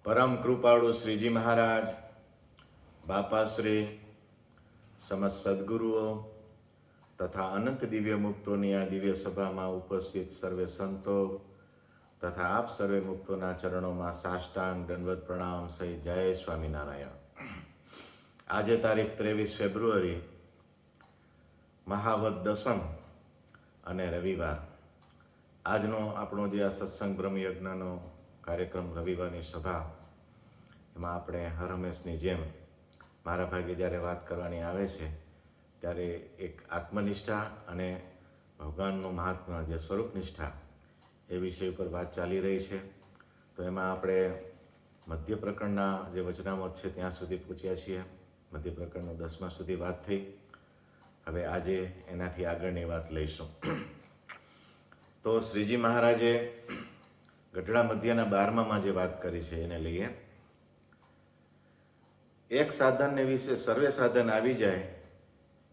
પરમ કૃપાળુ શ્રીજી મહારાજ, બાપાશ્રી, સમસ્ત સદગુરુઓ તથા અનંત દિવ્ય મુક્તોની આ દિવ્ય સભામાં ઉપસ્થિત સર્વે સંતો તથા આપ સર્વે મુક્તોના ચરણોમાં સાષ્ટાંગ દંડવત પ્રણામ સહિત જય સ્વામિનારાયણ. આજે તારીખ 23 ફેબ્રુઆરી, મહાવદ દસમ અને રવિવાર. આજનો આપણો જે આ સત્સંગ બ્રહ્મયજ્ઞનો કાર્યક્રમ, રવિવારની સભા, એમાં આપણે હર હંમેશની જેમ મારા ભાગે જ્યારે વાત કરવાની આવે છે ત્યારે એક આત્મનિષ્ઠા અને ભગવાનનું મહાત્મા, જે સ્વરૂપનિષ્ઠા, એ વિષય ઉપર વાત ચાલી રહી છે. તો એમાં આપણે મધ્ય પ્રકરણના જે વચનામૃત છે ત્યાં સુધી પહોંચ્યા છીએ. મધ્ય પ્રકરણનો 10મા સુધી વાત થઈ. હવે આજે એનાથી આગળની વાત લઈશું. તો શ્રીજી મહારાજે ગઢડા મધ્યના 12માં જે વાત કરી છે એને લઈએ. એક સાધનને વિશે સર્વે સાધન આવી જાય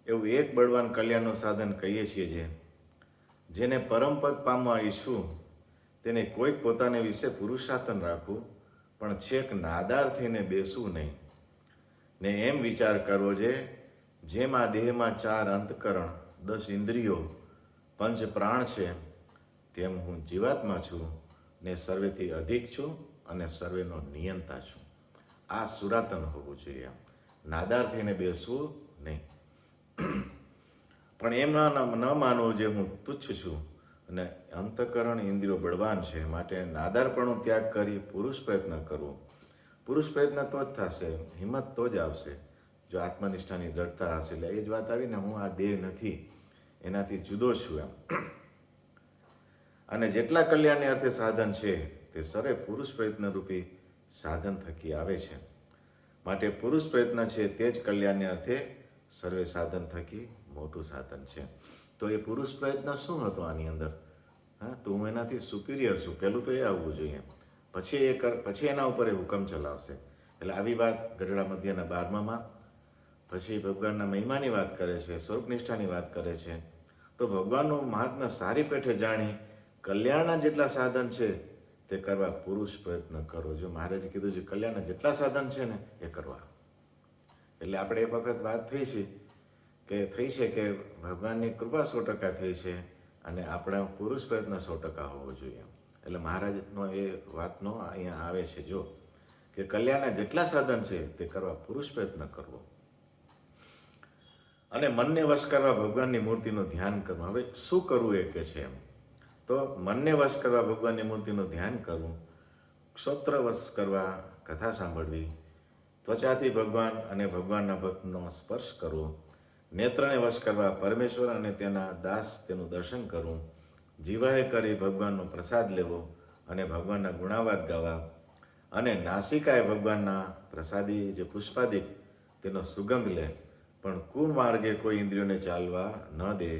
એવું એક બળવાન કલ્યાણનું સાધન કહીએ છીએ. જેને પરમપદ પામવા ઈચ્છું તેને કોઈક પોતાને વિશે પુરુષાર્થન રાખવું, પણ છેક નાદાર થઈને બેસવું નહીં. ને એમ વિચાર કરવો છે, જેમ આ દેહમાં 4 અંતકરણ, 10 ઇન્દ્રિયો, 5 પ્રાણ છે, તેમ હું જીવાત્મા છું ને સર્વેથી અધિક છું અને સર્વેનો નિયંતા છું. આ સુરાતન હોવું જોઈએ. નાદાર થઈને બેસવું નહીં. પણ એમ ન માનવું જે હું તુચ્છ છું અને અંતકરણ ઇન્દ્રિયો બળવાન છે, માટે નાદારપણું ત્યાગ કરી પુરુષ પ્રયત્ન કરવો. પુરુષ પ્રયત્ન તો જ થશે, હિંમત તો જ આવશે જો આત્મનિષ્ઠાની દ્રઢતા હશે. એટલે એ જ વાત આવી ને, હું આ દેહ નથી, એનાથી જુદો છું એમ. અને જેટલા કલ્યાણને અર્થે સાધન છે તે સર્વે પુરુષ પ્રયત્ન રૂપી સાધન થકી આવે છે. માટે પુરુષ પ્રયત્ન છે તે જ કલ્યાણને અર્થે સર્વે સાધન થકી મોટું સાધન છે. તો એ પુરુષ પ્રયત્ન શું હતો આની અંદર? તો હું એનાથી સુપિરિયર છું, પહેલું તો એ આવવું જોઈએ. પછી એના ઉપર એ હુકમ ચલાવશે. એટલે આવી વાત ગઢડા મધ્યના 12માં. પછી ભગવાનના મહિમાની વાત કરે છે, સ્વરૂપનિષ્ઠાની વાત કરે છે. તો ભગવાનનું મહાત્મ્ય સારી પેઠે જાણી કલ્યાણના જેટલા સાધન છે તે કરવા પુરુષ પ્રયત્ન કરો. જો મહારાજે કીધું છે કલ્યાણના જેટલા સાધન છે ને એ કરવા. એટલે આપણે એક વખત વાત થઈ છે કે ભગવાનની કૃપા 100% થઈ છે અને આપણા પુરુષ પ્રયત્ન 100% હોવો જોઈએ. એટલે મહારાજનો એ વાતનો અહીંયા આવે છે જો કે કલ્યાણના જેટલા સાધન છે તે કરવા પુરુષ પ્રયત્ન કરવો અને મનને વશ કરવા ભગવાનની મૂર્તિનું ધ્યાન કરવું. હવે શું કરવું એ કે છે એમ. તો મનને વશ કરવા ભગવાનની મૂર્તિનું ધ્યાન કરવું, ક્ષોત્ર વશ કરવા કથા સાંભળવી, ત્વચાથી ભગવાન અને ભગવાનના ભક્તનો સ્પર્શ કરવો, નેત્રને વશ કરવા પરમેશ્વર અને તેના દાસ તેનું દર્શન કરવું, જીવાએ કરી ભગવાનનો પ્રસાદ લેવો અને ભગવાનના ગુણાવાદ ગાવા, અને નાસિકાએ ભગવાનના પ્રસાદી જે પુષ્પાદિક તેનો સુગંધ લે, પણ કુમાર્ગે કોઈ ઇન્દ્રિયોને ચાલવા ન દે,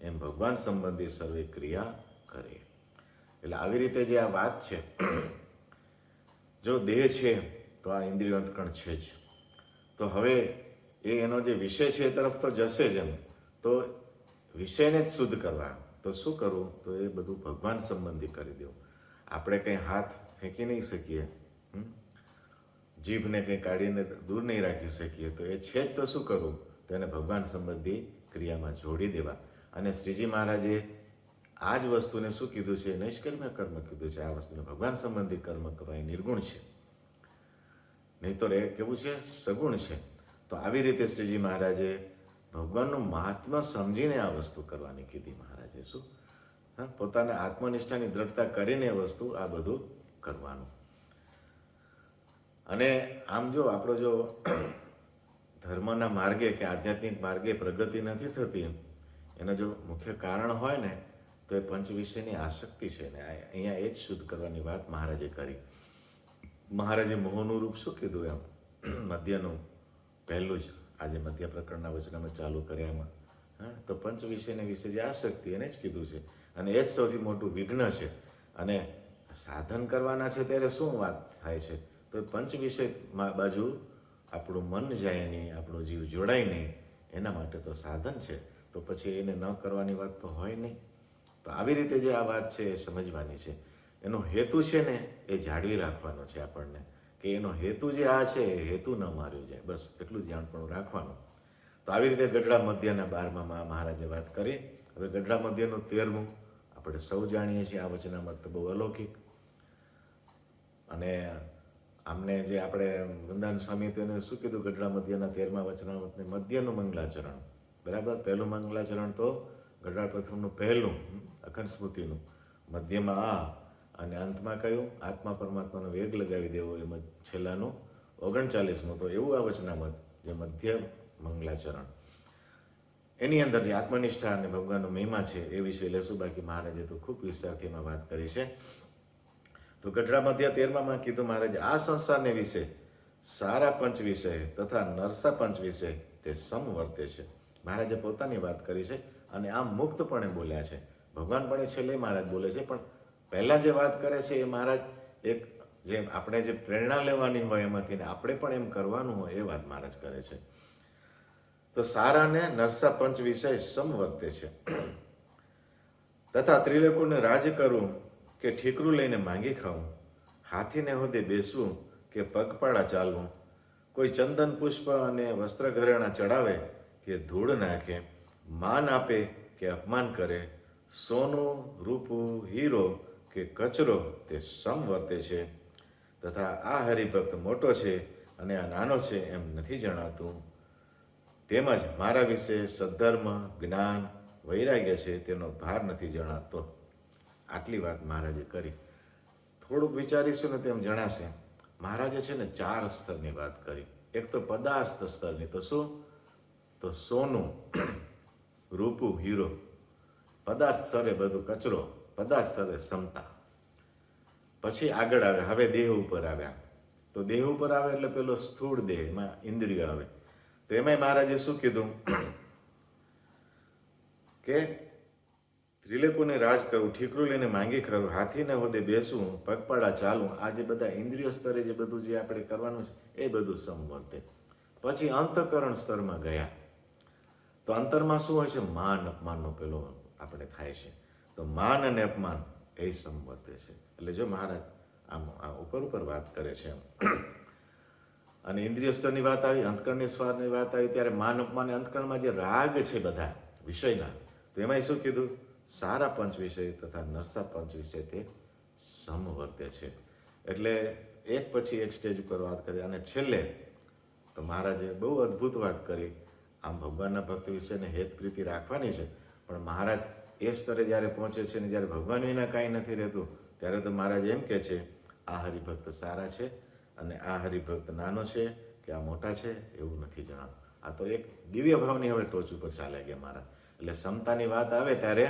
એમ ભગવાન સંબંધી સર્વે ક્રિયા કરે. એટલે આવી રીતે જે આ વાત છે, જો દેહ છે તો આ ઇન્દ્રિયો અંતકણ છે જ. તો હવે એનો જે વિષય છે એ તરફ તો જશે જ. એમ તો વિષયને જ શુદ્ધ કરવા તો શું કરવું? તો એ બધું ભગવાન સંબંધી કરી દેવું. આપણે કંઈ હાથ ફેંકી નહીં શકીએ, જીભને કંઈ કાઢીને દૂર નહીં રાખી શકીએ. તો એ છે જ તો શું કરવું? તો એને ભગવાન સંબંધી ક્રિયામાં જોડી દેવા. અને શ્રીજી મહારાજે આ જ વસ્તુને શું કીધું છે? નૈષ્કર્મ્ય કર્મ કીધું છે. આ વસ્તુને ભગવાન સંબંધી કર્મ કરવા એ નિર્ગુણ છે, નહીં તો એ કેવું છે? સગુણ છે. તો આવી રીતે શ્રીજી મહારાજે ભગવાનનું મહાત્મા સમજીને આ વસ્તુ કરવાની કીધી. મહારાજે શું પોતાના આત્મનિષ્ઠાની દ્રઢતા કરીને એ વસ્તુ આ બધું કરવાનું. અને આમ જો આપણો જો ધર્મના માર્ગે કે આધ્યાત્મિક માર્ગે પ્રગતિ નથી થતી, એના જો મુખ્ય કારણ હોય ને તો એ પંચ વિષયની આસક્તિ છે ને. અહીંયા એ જ શુદ્ધ કરવાની વાત મહારાજે કરી. મહારાજે મોહનું રૂપ શું કીધું? એમ મધ્યનું પહેલું જ આજે મધ્ય પ્રકરણના વચનામાં ચાલુ કર્યામાં તો પંચ વિષયને વિશે જે આસક્તિ એને જ કીધું છે. અને એ જ સૌથી મોટું વિઘ્ન છે. અને સાધન કરવાના છે ત્યારે શું વાત થાય છે? તો પંચ વિષય બાજુ આપણું મન જાય નહીં, આપણો જીવ જોડાય નહીં, એના માટે તો સાધન છે. તો પછી એને ન કરવાની વાત તો હોય નહીં. તો આવી રીતે જે આ વાત છે એ સમજવાની છે. એનો હેતુ છે ને એ જાળવી રાખવાનો છે આપણને, કે એનો હેતુ જે આ છે એ હેતુ ન માર્યો જાય, બસ એટલું જ જાણપણું રાખવાનું. તો આવી રીતે ગઢડા મધ્યના 12મા મહારાજે વાત કરી. હવે ગઢડા મધ્યનું 13મું આપણે સૌ જાણીએ છીએ. આ વચનામૃત તો બહુ અલૌકિક, અને આમને જે આપણે વૃંદાવન સ્વામી તો એને શું કીધું, ગઢડા મધ્યના 13મા વચનામૃતને મધ્યનું મંગલાચરણ. બરાબર, પહેલું મંગલાચરણ તો ગઢડા પ્રથમનું પહેલું અખંડ સ્મૃતિનું, મધ્યમાં આ, અને અંતમાં કયું, આત્મા પરમાત્માનો વેગ લગાવી દેવો, એમાં છેલ્લાનું 39મું. તો એવું આ વચનામૃત જે મધ્ય મંગલાચરણ, એની અંદર જે આત્મનિષ્ઠા અને ભગવાનનો મહિમા છે એ વિશે લેશું. બાકી મહારાજે તો ખૂબ વિસ્તારથી એમાં વાત કરી છે. તો ગઢડા મધ્ય 13માં કીધું મહારાજે, આ સંસારને વિશે સારા પંચ વિષય તથા નરસા પંચ વિષય તે સમવર્તે છે. મહારાજે પોતાની વાત કરી છે, અને આમ મુક્તપણે બોલ્યા છે. ભગવાન પણ એ છેલ્લે મહારાજ બોલે છે, પણ પહેલાં જે વાત કરે છે એ મહારાજ એક જે આપણે જે પ્રેરણા લેવાની હોય એમાંથી ને આપણે પણ એમ કરવાનું હોય એ વાત મહારાજ કરે છે. તો સારા ને નરસા પંચ વિષય સમવર્તે છે. તથા ત્રિલોકોને રાજ કરવું કે ઠીકરું લઈને માંગી ખાવું, હાથીને હોદે બેસવું કે પગપાળા ચાલવું, કોઈ ચંદન પુષ્પ અને વસ્ત્ર ઘરેણા ચડાવે કે ધૂળ નાખે, માન આપે કે અપમાન કરે, સોનું રૂપું હીરો કે કચરો તે સમવર્તે છે. તથા આ હરિભક્ત મોટો છે અને આ નાનો છે એમ નથી જણાતું. તેમજ મારા વિશે સદ્ધર્મ, જ્ઞાન, વૈરાગ્ય છે તેનો ભાર નથી જણાતો. આટલી વાત મહારાજે કરી. થોડુંક વિચારીશું ને તેમ જણાશે. મહારાજે છે ને 4 સ્તરની વાત કરી. એક તો પદાર્થ સ્તરની, તો શું, તો સોનું, રૂપું, હીરો, પદાર્થ સ્તરે બધું કચરો, પદાર્થ સ્તરે સમતા. પછી આગળ આવે, હવે દેહ ઉપર આવ્યા. તો દેહ ઉપર આવે એટલે પેલો સ્થૂળ દેહ, એમાં ઇન્દ્રિય આવે. તો એમાંય મહારાજે શું કીધું કે ત્રિલોકોને રાજ કરવું, ઠીકરું લઈને માંગી કરવું, હાથીને હોદે બેસવું, પગપાળા ચાલવું, આ જે બધા ઇન્દ્રિય સ્તરે જે બધું જે આપણે કરવાનું છે એ બધું સમવર્તે. પછી અંતઃકરણ સ્તરમાં ગયા. તો અંતરમાં શું હોય છે, માન અપમાનનો પેલો આપણે થાય છે. તો માન અને અપમાન એ સમવર્તે છે. એટલે જો મહારાજ આમ આ ઉપર વાત કરે છે એમ. અને ઇન્દ્રિય સ્તરની વાત આવી, અંતકરણની સ્વારની વાત આવી, ત્યારે માન અપમાન અંતકરણમાં જે રાગ છે બધા વિષયના, તો એમાં શું કીધું, સારા પંચ વિષય તથા નરસા પંચ વિષય તે સમવર્તે છે. એટલે એક પછી એક સ્ટેજ ઉપર વાત કરી. અને છેલ્લે તો મહારાજે બહુ અદ્ભુત વાત કરી. આમ ભગવાનના ભક્ત વિશેને હેત પ્રીતિ રાખવાની છે, પણ મહારાજ એ સ્તરે જ્યારે પહોંચે છે ને જ્યારે ભગવાન વિના કાંઈ નથી રહેતું, ત્યારે તો મહારાજ એમ કહે છે, આ હરિભક્ત સારા છે અને આ હરિભક્ત નાનો છે કે આ મોટા છે એવું નથી જણાતું. આ તો એક દિવ્ય ભાવની હવે ટોચ ઉપર ચાલે ગયા મહારાજ. એટલે ક્ષમતાની વાત આવે ત્યારે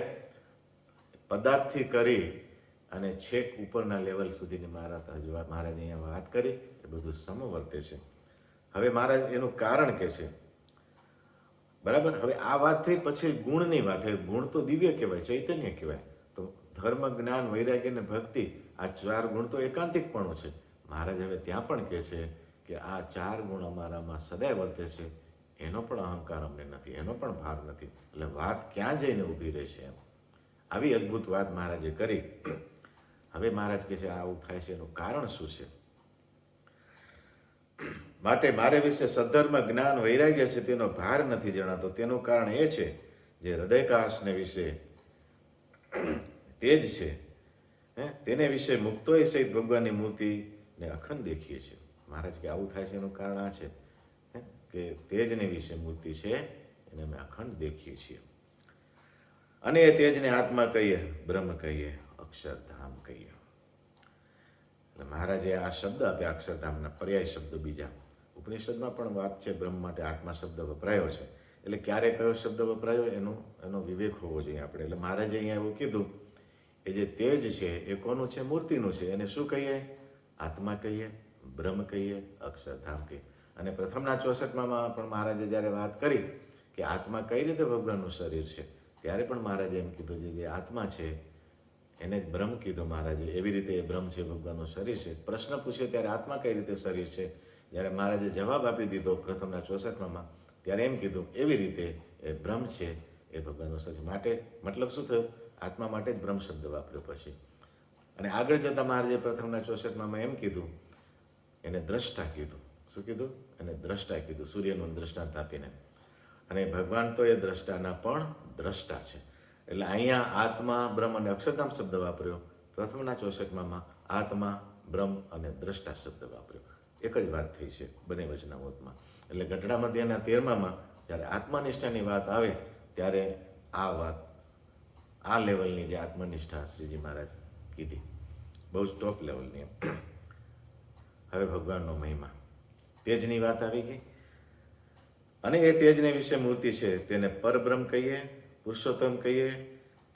પદાર્થથી કરી અને છેક ઉપરના લેવલ સુધીની મહારાજ અહીંયા વાત કરી, એ બધું સમવર્તે છે. હવે મહારાજ એનું કારણ કે છે, બરાબર. હવે આ વાત થઈ, પછી ગુણની વાત. ગુણ તો દિવ્ય કહેવાય, ચૈતન્ય કહેવાય. તો ધર્મ, જ્ઞાન, વૈરાગ્ય અને ભક્તિ, આ 4 ગુણ તો એકાંતિકપણું છે. મહારાજ હવે ત્યાં પણ કહે છે કે આ 4 ગુણ અમારામાં સદાય વર્તે છે, એનો પણ અહંકાર અમને નથી, એનો પણ ભાર નથી. એટલે વાત ક્યાં જઈને ઊભી રહે છે એમ. આવી અદ્ભુત વાત મહારાજે કરી. હવે મહારાજ કહે છે આવું થાય છે એનું કારણ શું છે. માટે મારે વિશે સદ્ધર્મ, જ્ઞાન, વૈરાગ્ય છે તેનો ભાર નથી જણાતો. તેનું કારણ એ છે જે હૃદયકાશને વિશે તે જ છે, તેને વિશે મુક્તોય સહિત ભગવાનની મૂર્તિને અખંડ દેખીએ છીએ. મહારાજ કે આવું થાય છે એનું કારણ આ છે કે તેજને વિશે મૂર્તિ છે એને અમે અખંડ દેખીએ છીએ. અને એ તેજને આત્મા કહીએ, બ્રહ્મ કહીએ, અક્ષરધામ કહીએ. એટલે મહારાજે આ શબ્દ આપ્યા અક્ષરધામના પર્યાય શબ્દો બીજા. ઉપનિષદમાં પણ વાત છે બ્રહ્મ માટે આત્મા શબ્દ વપરાયો છે. એટલે ક્યારે કયો શબ્દ વપરાયો એનો વિવેક હોવો જોઈએ આપણે. એટલે મહારાજે અહીંયા એવું કીધું એ જે તેજ છે એ કોનું છે, મૂર્તિનું છે. એને શું કહીએ, આત્મા કહીએ, બ્રહ્મ કહીએ, અક્ષરધામ કહીએ. અને પ્રથમના 64માં પણ મહારાજે જ્યારે વાત કરી કે આત્મા કઈ રીતે ભગવાનનું શરીર છે, ત્યારે પણ મહારાજે એમ કીધું જે આત્મા છે એને જ બ્રહ્મ કીધું મહારાજે. એવી રીતે એ બ્રહ્મ છે, ભગવાનનું શરીર છે. પ્રશ્ન પૂછ્યો ત્યારે આત્મા કઈ રીતે શરીર છે, જ્યારે મહારાજે જવાબ આપી દીધો પ્રથમના 64માં, ત્યારે એમ કીધું એવી રીતે એ બ્રહ્મ છે એ ભગવાનનું શરીર. માટે મતલબ શું થયું, આત્મા માટે જ બ્રહ્મ શબ્દ વાપર્યો પછી. અને આગળ જતાં મહારાજે પ્રથમના 64માં એમ કીધું એને દ્રષ્ટા કીધું. શું કીધું? એને દ્રષ્ટા કીધું, સૂર્યનું દ્રષ્ટાંત આપીને. અને ભગવાન તો એ દ્રષ્ટાના પણ દ્રષ્ટા છે. એટલે અહીંયા આત્મા, બ્રહ્મ અને અક્ષરધામ શબ્દ વાપર્યો. પ્રથમના ચોસઠમાં આત્મા, બ્રહ્મ અને દ્રષ્ટા શબ્દ વાપર્યો. એક જ વાત થઈ છે બંને વચનામૃતમાં. એટલે ગઢડા મધ્યના 13માં જ્યારે આત્મનિષ્ઠાની વાત આવે ત્યારે આ વાત, આ લેવલની જે આત્મનિષ્ઠા શ્રીજી મહારાજ કીધી, બહુ જ ટોપ લેવલની. હવે ભગવાનનો મહિમા, તેજની વાત આવી ગઈ. અને એ તેજને વિશે મૂર્તિ છે તેને પરબ્રહ્મ કહીએ, પુરુષોત્તમ કહીએ.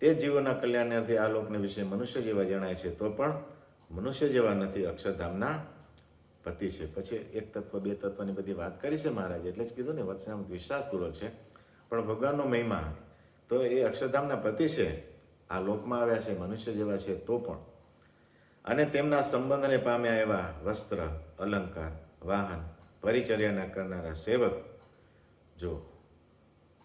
તે જીવોના કલ્યાણાર્થે આ લોકને વિશે મનુષ્ય જેવા જણાય છે, તો પણ મનુષ્ય જેવા નથી, અક્ષરધામના પતિ છે. પછી એક તત્વ, બે તત્વની બધી વાત કરી છે મહારાજે, એટલે જ કીધું ને વચનામૃત વિસ્તારપૂર્વક છે. પણ ભગવાનનો મહિમા તો એ અક્ષરધામના પતિ છે, આ લોકમાં આવ્યા છે, મનુષ્ય જેવા છે તો પણ. અને તેમના સંબંધને પામ્યા એવા વસ્ત્ર, અલંકાર, વાહન, પરિચર્યાના કરનારા સેવક. જો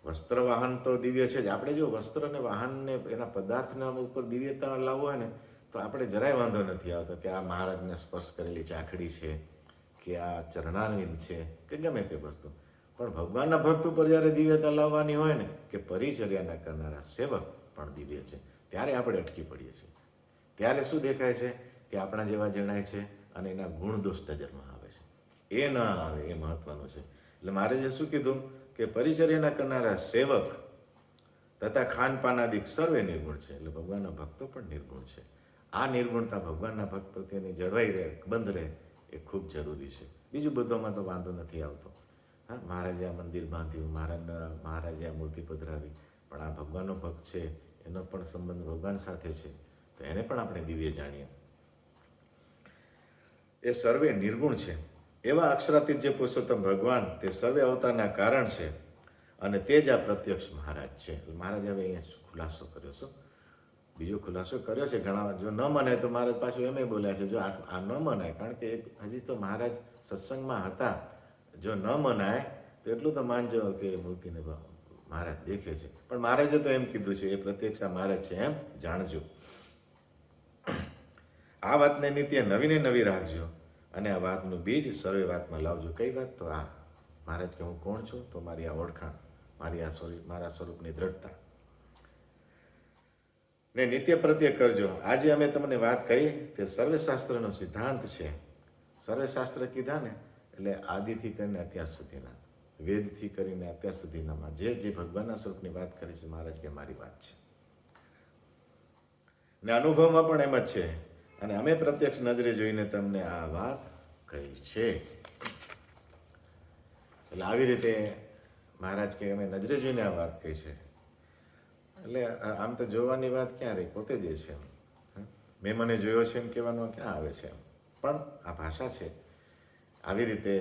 વસ્ત્ર વાહન તો દિવ્ય છે જ. આપણે જો વસ્ત્ર અને વાહનને એના પદાર્થના ઉપર દિવ્યતા લાવવો હોય ને તો આપણે જરાય વાંધો નથી આવતો કે આ મહારાજને સ્પર્શ કરેલી ચાખડી છે કે આ ચરણારવિંદ છે કે ગમે તે વસ્તુ. પણ ભગવાનના ભક્ત ઉપર જ્યારે દિવ્યતા લાવવાની હોય ને કે પરિચર્યાના કરનારા સેવક પણ દિવ્ય છે, ત્યારે આપણે અટકી પડીએ છીએ. ત્યારે શું દેખાય છે કે આપણા જેવા જણાય છે અને એના ગુણ દોષ નજરમાં આવે છે. એ ના આવે એ મહત્વનું છે. એટલે મહારાજે શું કીધું કે પરિચર્યાના કરનારા સેવક તથા ખાનપાનાદિક સર્વે નિર્ગુણ છે. એટલે ભગવાનના ભક્તો પણ નિર્ગુણ છે. આ નિર્ગુણતા ભગવાનના ભક્ત પ્રત્યેની જળવાઈ રહે, બંધ રહે, એ ખૂબ જરૂરી છે. બીજું બધોમાં તો વાંધો નથી આવતો. હા, મહારાજે આ મંદિર બાંધ્યું, મહારાજે આ મૂર્તિ પધરાવી, પણ આ ભગવાનનો ભક્ત છે, એનો પણ સંબંધ ભગવાન સાથે છે, તો એને પણ આપણે દિવ્ય જાણીએ. એ સર્વે નિર્ગુણ છે. એવા અક્ષરાતીત જે પુરુષોત્તમ ભગવાન તે સર્વે અવતારના કારણ છે અને તે જ આ પ્રત્યક્ષ મહારાજ છે. મહારાજ હવે અહીંયા ખુલાસો કર્યો છે, બીજો ખુલાસો કર્યો છે. ઘણા જો ન મને તો મહારાજ પાછું એમ બોલ્યા છે, જો આ ન મનાય, કારણ કે હજી તો મહારાજ સત્સંગમાં હતા, જો ન મનાય તો એટલું તો માનજો કે મૂર્તિને મહારાજ દેખે છે. પણ મહારાજે તો એમ કીધું છે એ પ્રત્યક્ષ આ મહારાજ છે એમ જાણજો. આ વાતને નિત્ય નવીને નવી રાખજો અને આ વાતનું બીજ સર્વે વાતમાં લાવજો. કઈ વાત? તો આ મહારાજ કે હું કોણ છું, તો મારી આ ઓળખાણ, મારી આ મારા સ્વરૂપની દ્રઢતા ને નિત્ય પ્રત્યે કરજો. આજે અમે તમને વાત કહી તે સર્વશાસ્ત્રનો સિદ્ધાંત છે. સર્વશાસ્ત્ર કીધા ને એટલે આદિથી કરીને અત્યાર સુધીના, વેદથી કરીને અત્યાર સુધીનામાં જે જે ભગવાનના સ્વરૂપની વાત કરી છે મહારાજ કે મારી વાત છે. ને અનુભવમાં પણ એમ જ છે. અને અમે પ્રત્યક્ષ નજરે જોઈને તમને આ વાત કહી છે. એટલે આવી રીતે મહારાજ કે અમે નજરે જોઈને આ વાત કહી છે. એટલે આમ તો જોવાની વાત ક્યાં રહી, પોતે જ છે. મેં મને જોયો છે એમ કહેવાનું ક્યાં આવે છે. પણ આ ભાષા છે આવી રીતે.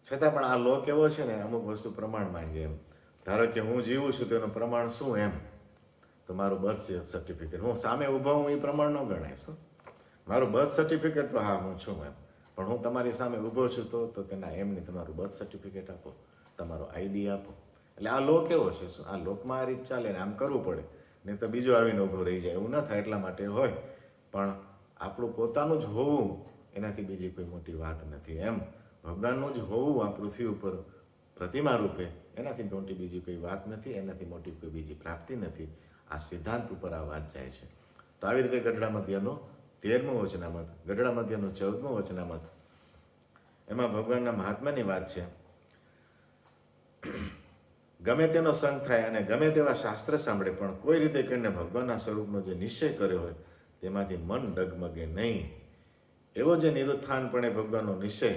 છતાં પણ આ લોક એવો છે ને, અમુક વસ્તુ પ્રમાણ માંગે. એમ ધારો કે હું જીવું છું તેનું પ્રમાણ શું? એમ તો મારું બર્થ સર્ટિફિકેટ, હું સામે ઊભો હું એ પ્રમાણ ન ગણાય. શું મારું બર્થ સર્ટિફિકેટ? તો હા હું છું એમ. પણ હું તમારી સામે ઊભો છું તો કે ના, એમ નહીં, તમારું બર્થ સર્ટિફિકેટ આપો, તમારો આઈડી આપો. એટલે આ લોક એવો છે. શું આ લોકમાં આ રીત ચાલે ને આમ કરવું પડે, નહીં તો બીજો આવીને ઊભો રહી જાય. એવું ન થાય એટલા માટે હોય. પણ આપણું પોતાનું જ હોવું એનાથી બીજી કોઈ મોટી વાત નથી. એમ ભગવાનનું જ હોવું આ પૃથ્વી ઉપર પ્રતિમા રૂપે, એનાથી મોટી બીજી કોઈ વાત નથી, એનાથી મોટી કોઈ બીજી પ્રાપ્તિ નથી. આ સિદ્ધાંત ઉપર આ વાત જાય છે. તો આવી રીતે ગઢડા મધ્યનો 13મો વચનામત, ગઢડા મધ્યનું 14મો વચનામત, એમાં ભગવાનના મહાત્માની વાત છે. ગમે તેનો સંગ થાય અને ગમે તેવા શાસ્ત્ર સાંભળે, પણ કોઈ રીતે કરીને ભગવાનના સ્વરૂપનો જે નિશ્ચય કર્યો હોય તેમાંથી મન ડગમગે નહીં. એવો જે નિરુત્થાનપણે ભગવાનનો નિશ્ચય,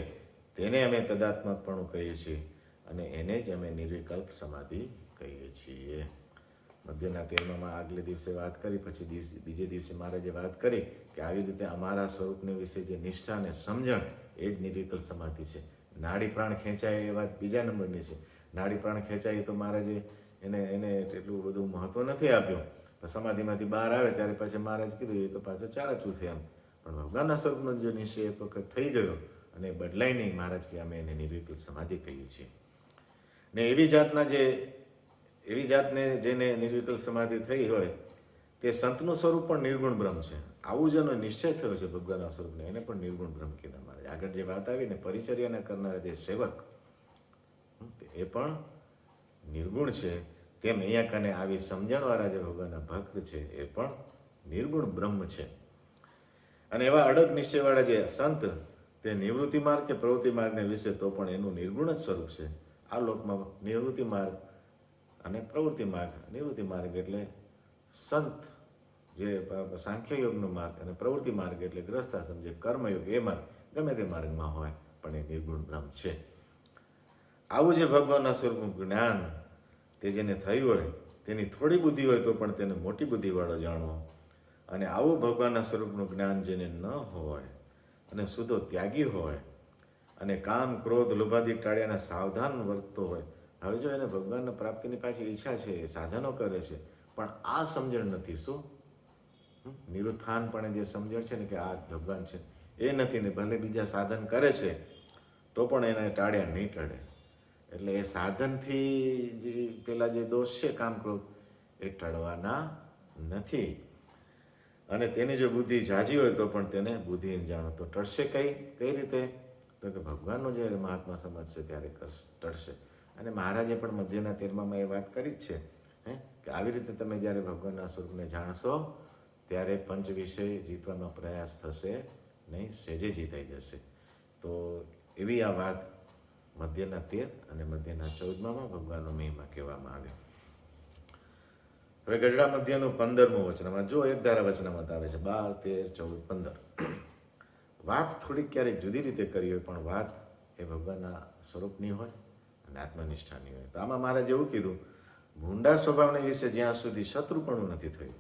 તેને અમે તદાત્મકપણું કહીએ છીએ અને એને જ અમે નિર્વિકલ્પ સમાધિ કહીએ છીએ. મધ્યના 13માં આગલે દિવસે વાત કરી, પછી બીજે દિવસે મહારાજે વાત કરી કે આવી રીતે અમારા સ્વરૂપને વિશે જે નિષ્ઠા અને સમજણ, એ જ નિર્વિકલ્પ સમાધિ છે. નાડી પ્રાણ ખેંચાય એ વાત બીજા નંબરની છે. નાડી પ્રાણ ખેંચાય તો મહારાજે એને એટલું બધું મહત્વ નથી આપ્યું. પણ સમાધિમાંથી બહાર આવે ત્યારે પછી મહારાજ કીધું એ તો પાછું ચાળચું છે એમ. પણ ભગવાનના સ્વરૂપનો જે નિશ્ચય એક વખત થઈ ગયો અને બદલાય નહીં, મહારાજ કે અમે એને નિર્વિકલ્પ સમાધિ કહીએ છીએ. ને એવી જાતને જેને નિર્વિકલ્પ સમાધિ થઈ હોય તે સંતનું સ્વરૂપ પણ નિર્ગુણ બ્રહ્મ છે. આવું જેનો નિશ્ચય થયો છે ભગવાનના સ્વરૂપને એને પણ નિર્ગુણ બ્રહ્મ કીધા મારે. આગળ જે વાત આવી ને પરિચર્યાના કરનારા જે સેવક એ પણ નિર્ગુણ છે, તેમ અહીંયા કને આવી સમજણવાળા જે ભગવાનના ભક્ત છે એ પણ નિર્ગુણ બ્રહ્મ છે. અને એવા અડગ નિશ્ચયવાળા જે સંત તે નિવૃત્તિ માર્ગ કે પ્રવૃત્તિ માર્ગને વિશે તો પણ એનું નિર્ગુણ જ સ્વરૂપ છે. આ લોકમાં નિવૃત્તિ માર્ગ અને પ્રવૃત્તિ માર્ગ, નિવૃત્તિ માર્ગ એટલે સંત જે સાંખ્ય યોગનો માર્ગ અને પ્રવૃત્તિ માર્ગ એટલે ગ્રસ્તાશ્રમ જે કર્મયોગ એ માર્ગ ગમે તે માર્ગમાં હોય પણ એ નિર્ગુણ બ્રહ્મ છે. આવું જે ભગવાનના સ્વરૂપનું જ્ઞાન તે જેને થયું હોય તેની થોડી બુદ્ધિ હોય તો પણ તેને મોટી બુદ્ધિવાળો જાણવો. અને આવું ભગવાનના સ્વરૂપનું જ્ઞાન જેને ન હોય અને શુદ્ધો ત્યાગી હોય અને કામ ક્રોધ લોભાદી ટાળ્યાના સાવધાન વર્તતો હોય. હવે જો એને ભગવાનના પ્રાપ્તિની પાછી ઈચ્છા છે, એ સાધનો કરે છે, પણ આ સમજણ નથી. શું નિરુત્થાનપણે જે સમજણ છે ને કે આ ભગવાન છે એ નથી ને ભલે બીજા સાધન કરે છે તો પણ એને ટાળ્યા નહીં ટળે. એટલે એ સાધનથી જે પેલા જે દોષ છે કામ ક્રોધ એ ટળવાના નથી. અને તેની જો બુદ્ધિ જાજી હોય તો પણ તેને બુદ્ધિ જાણો તો ટળશે કઈ રીતે? તો કે ભગવાનનો જ્યારે મહાત્મા સમજશે ત્યારે ટળશે. અને મહારાજે પણ મધ્યના 13માં એ વાત કરી જ છે કે આવી રીતે તમે જ્યારે ભગવાનના સ્વરૂપને જાણશો ત્યારે પંચ વિષય જીતવાનો પ્રયાસ થશે નહીં, સેજે જીતાઈ જશે. તો એવી આ વાત મધ્યના 13 અને મધ્યના 14માં ભગવાનનો મહિમા કહેવામાં આવે. હવે ગઢડા મધ્યનું 15મું વચનામાં જો એક ધારા વચનામત આવે છે 12, 13, 14, 15. વાત થોડીક ક્યારેક જુદી રીતે કરી હોય પણ વાત એ ભગવાનના સ્વરૂપની હોય અને આત્મનિષ્ઠાની હોય. તો આમાં મહારાજ એવું કીધું, ભૂંડા સ્વભાવને વિશે જ્યાં સુધી શત્રુપણું નથી થયું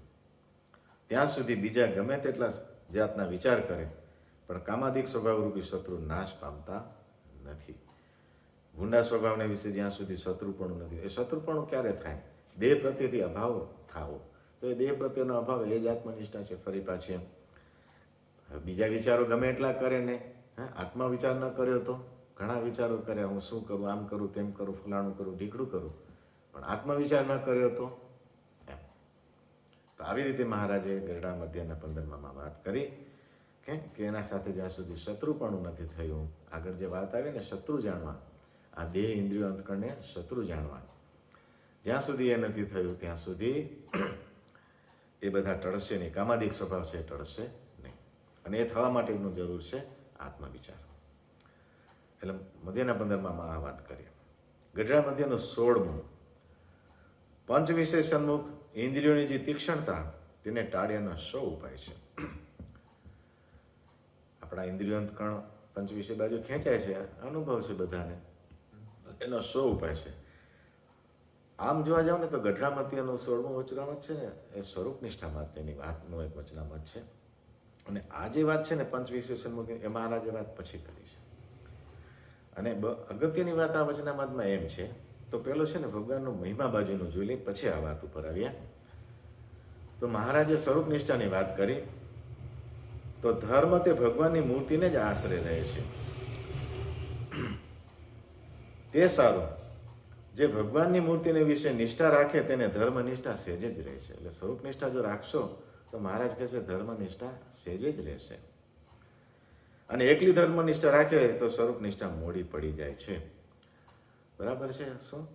ત્યાં સુધી બીજા ગમે તેટલા જાતના વિચાર કરે પણ કામાદિક સ્વભાવરૂપી શત્રુ નાશ પામતા નથી. ભૂંડા સ્વભાવને વિશે જ્યાં સુધી શત્રુપણું નથી. એ શત્રુપણું ક્યારે થાય? દેહ પ્રત્યેથી અભાવ થાવો. તો એ દેહ પ્રત્યેનો અભાવ એ જ આત્મનિષ્ઠા છે. ફરી પાછી એમ બીજા વિચારો ગમે એટલા કરે ને, આત્મા વિચાર ન કર્યો તો ઘણા વિચારો કર્યા, હું શું કરું, આમ કરું, તેમ કરું, ફલાણું કરું, ઢીકડું કરું, પણ આત્મવિચાર ન કર્યો તો એમ. તો આવી રીતે મહારાજે ગરડા મધ્યના 15માં વાત કરી કે એના સાથે જ્યાં સુધી શત્રુપણું નથી થયું. આગળ જે વાત આવી ને શત્રુ જાણવા, આ દેહ ઇન્દ્રિયો અંતકરણને શત્રુ જાણવા, જ્યાં સુધી એ નથી થયું ત્યાં સુધી એ બધા ટળશે નહીં. કામાદિક સ્વભાવ છે એ ટળશે નહીં. અને એ થવા માટેનું જરૂર છે આત્મવિચાર. એટલે મધ્યના 15માં આ વાત કરીએ. ગઢડા મધ્યનું 16મું, પંચ વિષય સન્મુખ ઇન્દ્રિયોની જે તીક્ષ્ણતા તેને ટાળ્યાના 100 ઉપાય છે. આપણા ઇન્દ્રિયો અંતકરણ પંચ વિષય બાજુ ખેંચાય છે, અનુભવ છે બધાને, એનો 100 ઉપાય છે. આમ જોવા જાવ ને તો ગઢડા મધ્યનું 16મું વચનામત છે ને એ સ્વરૂપ નિષ્ઠા માટેની વાતનું એક વચનામત છે. અને આ જે વાત છે ને પંચ વિષય સન્મુખ એ મહારાજે વાત પછી કરી છે. અને અગત્યની વાત આ વચનામતમાં એમ છે, તો પેલો છે ને ભગવાનનું મહિમા બાજુનું જોઈ લઈ પછી આ વાત ઉપર આવ્યા. તો મહારાજે સ્વરૂપ નિષ્ઠાની વાત કરી. તો ધર્મ તે ભગવાનની મૂર્તિને જ આશરે રહે છે. તે સારું, જે ભગવાનની મૂર્તિને વિશે નિષ્ઠા રાખે તેને ધર્મ નિષ્ઠા સેજે જ રહે છે. એટલે સ્વરૂપ નિષ્ઠા જો રાખશો તો મહારાજ કહે છે ધર્મ નિષ્ઠા સેજે જ રહેશે. અને એકલી ધર્મ નિષ્ઠા રાખે તો સ્વરૂપ નિષ્ઠા મોડી પડી જાય છે. બરાબર છે? શું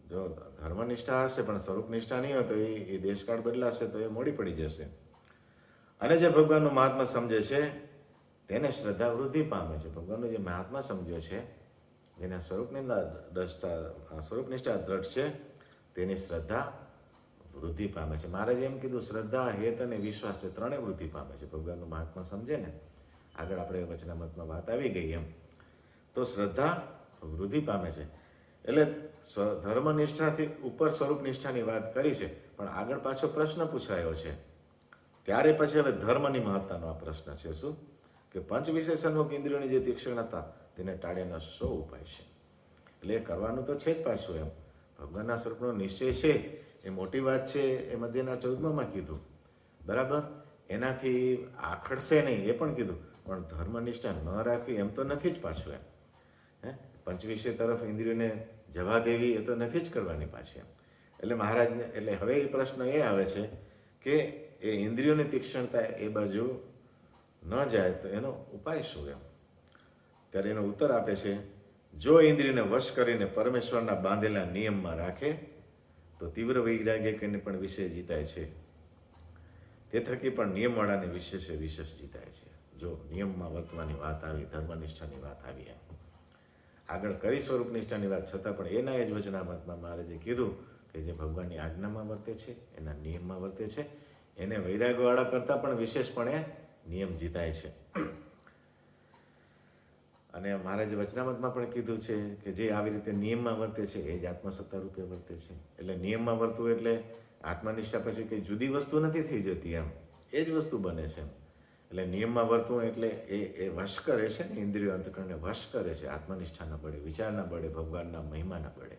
જો ધર્મ નિષ્ઠા હશે પણ સ્વરૂપ નિષ્ઠા નહીં હોય તો એ દેશકાળ બદલાશે તો એ મોડી પડી જશે. અને જે ભગવાનનું મહાત્મા સમજે છે તેને શ્રદ્ધા વૃદ્ધિ પામે છે. ભગવાનનું જે મહાત્મા સમજ્યો છે, જેના સ્વરૂપ નિષ્ઠા દ્રઢ છે, તેની શ્રદ્ધા વૃદ્ધિ પામે છે. મહારાજે એમ કીધું શ્રદ્ધા, હેત અને વિશ્વાસ છે ત્રણેય વૃદ્ધિ પામે છે. ભગવાનનું મહાત્મા સમજે ને, આગળ આપણે વચનામતમાં વાત આવી ગઈ એમ, તો શ્રદ્ધા વૃદ્ધિ પામે છે. એટલે ધર્મ નિષ્ઠાથી ઉપર સ્વરૂપ નિષ્ઠાની વાત કરી છે, પણ આગળ પાછો પ્રશ્ન પૂછાયો છે. ત્યારે પછી હવે ધર્મની મહત્તાનો આ પ્રશ્ન છે. શું કે પંચ વિષય સન્મુખ ઇન્દ્રિયોની જે તીક્ષ્ણતા તેને ટાળ્યાના 100 ઉપાય છે. એટલે એ કરવાનું તો છે જ પાછું એમ. ભગવાનના સ્વરૂપનો નિશ્ચય છે એ મોટી વાત છે. એ મધ્યના 14માં કીધું, બરાબર. એનાથી આખડશે નહીં એ પણ કીધું, પણ ધર્મનિષ્ઠા ન રાખવી એમ તો નથી જ પાછું એમ. પંચ વિષય તરફ ઇન્દ્રિયોને જવા દેવી એ તો નથી જ કરવાની પાછી એમ. એટલે મહારાજને એટલે હવે એ પ્રશ્ન એ આવે છે કે એ ઇન્દ્રિયોની તીક્ષ્ણતા એ બાજુ ન જાય તો એનો ઉપાય શું એમ? ત્યારે એનો ઉત્તર આપે છે, જો ઇન્દ્રિયને વશ કરીને પરમેશ્વરના બાંધેલા નિયમમાં રાખે તો તીવ્ર વૈરાગ્ય કરીને પણ વિષય જીતાય છે. તે થકી પણ નિયમવાળાને વિશેષે વિશેષ જીતાય છે. જો નિયમમાં વર્તવાની વાત આવી, ધર્મનિષ્ઠાની વાત આવી, એમ આગળ કરી સ્વરૂપ નિષ્ઠાની વાત છતાં પણ એના એ જ વચનામૃતમાં મહારાજે કીધું કે જે ભગવાનની આજ્ઞામાં વર્તે છે, એના નિયમમાં વર્તે છે, એને વૈરાગવાળા કરતાં પણ વિશેષપણે નિયમ જીતાય છે. અને મહારાજે વચનામૃતમાં પણ કીધું છે કે જે આવી રીતે નિયમમાં વર્તે છે એ જ આત્મસત્તા રૂપે વર્તે છે. એટલે નિયમમાં વર્તવું એટલે આત્મનિષ્ઠા પછી કંઈ જુદી વસ્તુ નથી થઈ જતી, એમ એ જ વસ્તુ બને છે. એટલે નિયમમાં વર્તવું એટલે એ વશ કરે છે ને, ઇન્દ્રિયો અંતકરણને વશ કરે છે આત્મનિષ્ઠાના બળે, વિચારના બળે, ભગવાનના મહિમાના બળે.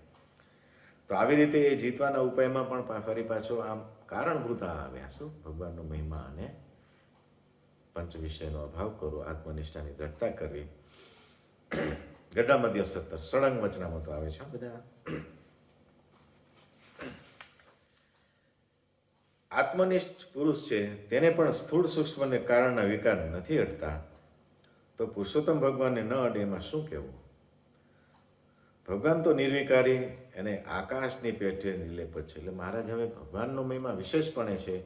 તો આવી રીતે એ જીતવાના ઉપાયમાં પણ ફરી પાછો આમ કારણભૂત આવ્યા, શું? ભગવાનનો મહિમા અને પંચ વિષયનો અભાવ કરવો, આત્મનિષ્ઠાની દ્રઢતા કરવી. ગઢા મધ્ય 17 સળંગ વચનામતો આવે છે બધા. આત્મનિષ્ઠ પુરુષ છે તેને પણ સ્થૂળ સૂક્ષ્મને કારણના વિકાર નથી અડતા, તો પુરુષોત્તમ ભગવાનને ન અડે એમાં શું કહેવું? ભગવાન તો નિર્વિકારી અને આકાશની પેઠે નિર્લેપ છે. એટલે મહારાજ હવે ભગવાનનો મહિમા વિશેષપણે છે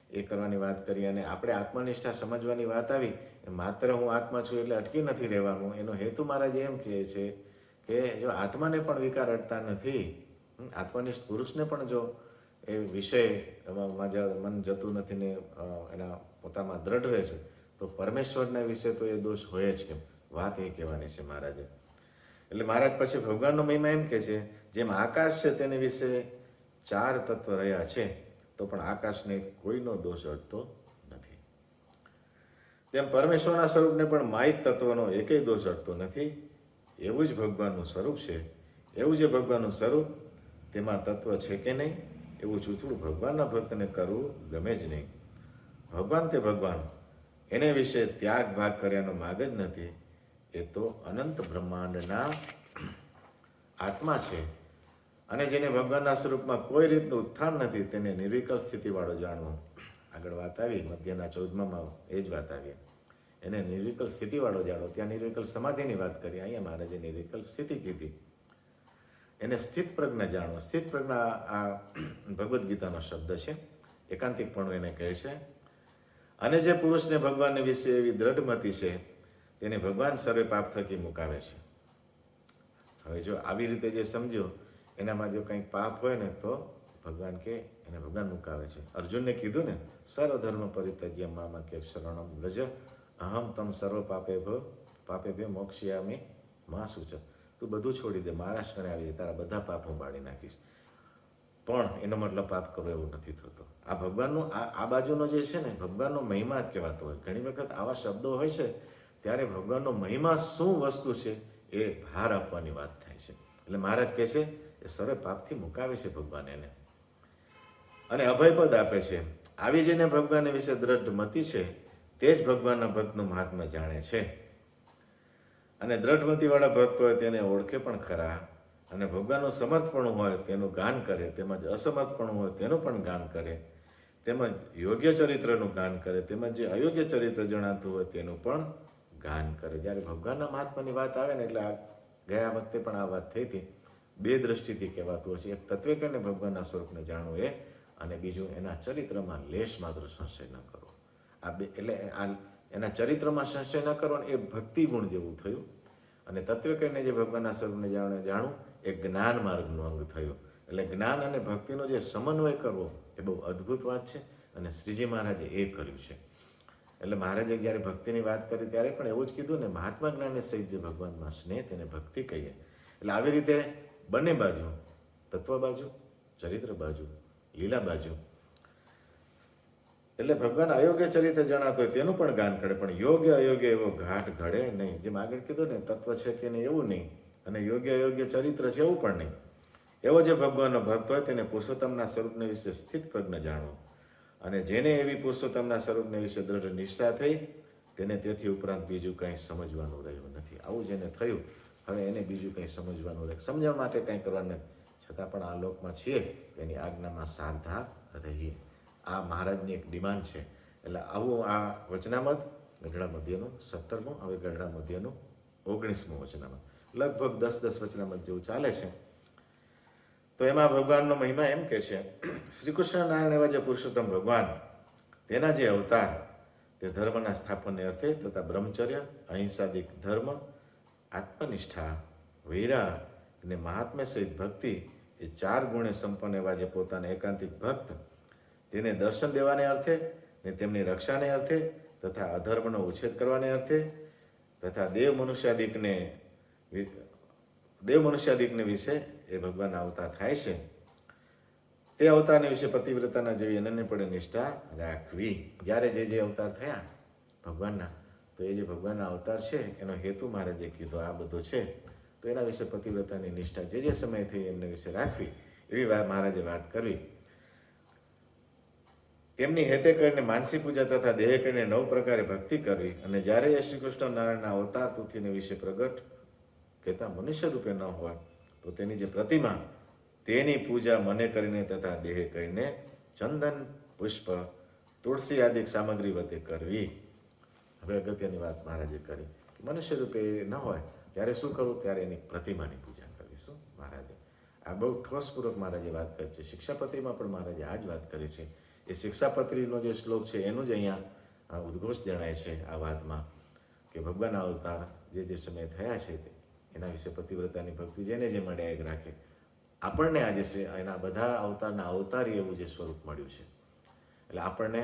એ કરવાની વાત કરી. અને આપણે આત્મનિષ્ઠા સમજવાની વાત આવી, માત્ર હું આત્મા છું એટલે અટકી નથી રહેવાનું. એનો હેતુ મહારાજ એમ કહે છે કે જો આત્માને પણ વિકાર અડતા નથી, આત્મનિષ્ઠ પુરુષને પણ જો એ વિષયમાં મન જતું નથી ને એના પોતામાં દ્રઢ રહે છે, તો પરમેશ્વરના વિશે તો એ દોષ હોય જ કેમ? વાત એ કહેવાની છે મહારાજે. એટલે મહારાજ પછી ભગવાનનો મહિમા એમ કહે છે, જેમ આકાશ છે તેને વિશે 4 તત્વ રહ્યા છે, તો પણ આકાશને કોઈનો દોષ અડતો નથી. તેમ પરમેશ્વરના સ્વરૂપને પણ માયિક તત્વનો એકેય દોષ અડતો નથી. એવું જ ભગવાનનું સ્વરૂપ છે. એવું જે ભગવાનનું સ્વરૂપ તેમાં તત્વ છે કે નહીં, એવું ચૂથડું ભગવાનના ભક્તને કરવું ગમે જ નહીં. ભગવાન તે ભગવાન, એને વિશે ત્યાગ ભાગ કર્યાનો માગ જ નથી. એ તો અનંત બ્રહ્માંડના આત્મા છે. અને જેને ભગવાનના સ્વરૂપમાં કોઈ રીતનું ઉત્થાન નથી, તેને નિર્વિકલ્પ સ્થિતિવાળો જાણવો. આગળ વાત આવી મધ્યના 14માં એ જ વાત આવી. એને નિર્વિકલ્પ સ્થિતિવાળો જાણો. ત્યાં નિર્વિકલ્પ સમાધિની વાત કરી, અહીંયા મહારાજે નિર્વિકલ્પ સ્થિતિ કીધી. એને સ્થિત પ્રજ્ઞા જાણો. સ્થિત પ્રજ્ઞા આ ભગવદ્ ગીતાનો શબ્દ છે, એકાંતિકપણું એને કહે છે. અને જે પુરુષને ભગવાનને વિશે એવી દ્રઢમતી છે, તેને ભગવાન સર્વે પાપ થકી મુકાવે છે. હવે જો આવી રીતે જે સમજો, એનામાં જો કંઈક પાપ હોય ને તો ભગવાન કે એને ભગવાન મુકાવે છે. અર્જુનને કીધું ને, સર્વધર્મ પરિત્યજ્ય મામ કે શરણમ વ્રજ અહમ તમ સર્વ પાપેભ્યો મોક્ષયામિ મા શુચ. તું બધું છોડી દે, મારા શરણે આવી જાય, તારા બધા પાપ હું બાળી નાખીશ. પણ એનો મતલબ પાપ કરવો એવું નથી થતો. આ ભગવાનનો આ બાજુનો જે છે ને, ભગવાનનો મહિમા જ કહેવાતો હોય. ઘણી વખત આવા શબ્દો હોય છે ત્યારે ભગવાનનો મહિમા શું વસ્તુ છે એ ભાર આપવાની વાત થાય છે. એટલે મહારાજ કહે છે એ સર્વે પાપથી મુકાવે છે ભગવાન એને, અને અભયપદ આપે છે. આવી જેને ભગવાન વિશે દ્રઢ મતિ છે, તે જ ભગવાનના ભક્તનું મહાત્મા જાણે છે. અને દ્રઢમતીવાળા ભક્ત હોય તેને ઓળખે પણ ખરા. અને ભગવાનનું સમર્થપણું હોય તેનું ગાન કરે, તેમજ અસમર્થપણું હોય તેનું પણ ગાન કરે, તેમજ યોગ્ય ચરિત્રનું ગાન કરે, તેમજ જે અયોગ્ય ચરિત્ર જણાતું હોય તેનું પણ ગાન કરે. જ્યારે ભગવાનના મહાત્માની વાત આવે ને, એટલે આ ગયા વખતે પણ આ વાત થઈ હતી, 2 દ્રષ્ટિથી કહેવાતું હશે. એક તત્વે કરીને ભગવાનના સ્વરૂપને જાણવું એ, અને બીજું એના ચરિત્રમાં લેશ માત્ર સંશય ન કરવો. આ બે એટલે આ એના ચરિત્રમાં સંશય ન કરવો એ ભક્તિ ગુણ જેવું થયું. અને તત્વે કરીને જે ભગવાનના સ્વરૂપને જાણવું એ જ્ઞાન માર્ગનું અંગ થયું. એટલે જ્ઞાન અને ભક્તિનો જે સમન્વય કરવો એ બહુ અદ્ભુત વાત છે, અને શ્રીજી મહારાજે એ કર્યું છે. એટલે મહારાજે જ્યારે ભક્તિની વાત કરી ત્યારે પણ એવું જ કીધું ને, મહાત્મા જ્ઞાનને સહિત જે ભગવાનમાં સ્નેહ તેને ભક્તિ કહીએ. એટલે આવી રીતે બંને બાજુ, તત્વ બાજુ, ચરિત્ર બાજુ, લીલા બાજુ. એટલે ભગવાન અયોગ્ય ચરિત્ર જણાતો હોય તેનું પણ ગાન કરે, પણ યોગ્ય અયોગ્ય એવો ઘાટ ઘડે નહીં. જેમ આગળ કીધું ને, તત્વ છે કે નહીં એવું નહીં, અને યોગ્ય અયોગ્ય ચરિત્ર છે એવું પણ નહીં. એવો જે ભગવાનનો ભક્ત હોય તેને પુરુષોત્તમના સ્વરૂપને વિશે સ્થિત પ્રજ્ઞ જાણવો. અને જેને એવી પુરુષોત્તમના સ્વરૂપને વિશે દ્રઢ નિષ્ઠા થઈ, તેને તેથી ઉપરાંત બીજું કંઈ સમજવાનું રહ્યું નથી. આવું જેને થયું, હવે એને બીજું કંઈ સમજવાનું રહે, સમજવા માટે કંઈ કરવાનું નથી. છતાં પણ આ લોકમાં છીએ તેની આજ્ઞામાં સાધા રહીએ. આ મહારાજની એક ડિમાન્ડ છે. એટલે આવું આ વચનામત ગઢડા મધ્યનું 17મું, હવે ગઢડા મધ્યનું 19મું વચનામત. લગભગ 10 વચનામત જેવું ચાલે છે. તો એમાં ભગવાનનો મહિમા એમ કે છે, શ્રી કૃષ્ણ નારાયણ એવા જે પુરુષોત્તમ ભગવાન, તેના જે અવતાર તે ધર્મના સ્થાપનને અર્થે તથા બ્રહ્મચર્ય, અહિંસાદિક ધર્મ, આત્મનિષ્ઠા, વૈરાગ અને મહાત્મ્ય સહિત ભક્તિ એ 4 ગુણે સંપન્ન એવા જે પોતાના એકાંતિક ભક્ત, તેને દર્શન દેવાને અર્થે ને તેમની રક્ષાને અર્થે તથા અધર્મનો ઉછેદ કરવાને અર્થે તથા દેવ મનુષ્યાદિકને વિશે એ ભગવાનના અવતાર થાય છે. તે અવતારને વિશે પતિવ્રતાના જેવી અનન્યપણે નિષ્ઠા રાખવી. જ્યારે જે અવતાર થયા ભગવાનના, તો એ જે ભગવાનના અવતાર છે એનો હેતુ મહારાજે કીધો આ બધો છે. તો એના વિશે પતિવ્રતાની નિષ્ઠા જે સમય થઈ એમને વિશે રાખવી, એવી મહારાજે વાત કરવી. તેમની હેતે કરીને માનસી પૂજા તથા દેહ કરીને 9 પ્રકારે ભક્તિ કરવી. અને જ્યારે એ શ્રી કૃષ્ણ નારાયણના અવતાર પૃથ્વીને વિશે પ્રગટ કહેતા મનુષ્ય રૂપે ન હોય, તો તેની જે પ્રતિમા તેની પૂજા મને કરીને તથા દેહ કરીને ચંદન, પુષ્પ, તુલસી આદિ સામગ્રી વતે કરવી. હવે અગત્યની વાત મહારાજે કરી કે મનુષ્ય રૂપે ન હોય ત્યારે શું કરવું? ત્યારે એની પ્રતિમાની પૂજા કરવી. શું મહારાજે આ બહુ ઠોસપૂર્વક મહારાજે વાત કરી છે. શિક્ષાપત્રીમાં પણ મહારાજે આ જ વાત કરી છે. એ શિક્ષાપત્રીનો જે શ્લોક છે એનું જ અહીંયા ઉદ્ઘોષ જણાય છે આ વાતમાં, કે ભગવાનના અવતાર જે સમય થયા છે એના વિશે પતિવ્રતાની ભક્તિ જેને જે મળે એક રાખે. આપણને આજે છે એના બધા અવતારના અવતારી એવું જે સ્વરૂપ મળ્યું છે. એટલે આપણને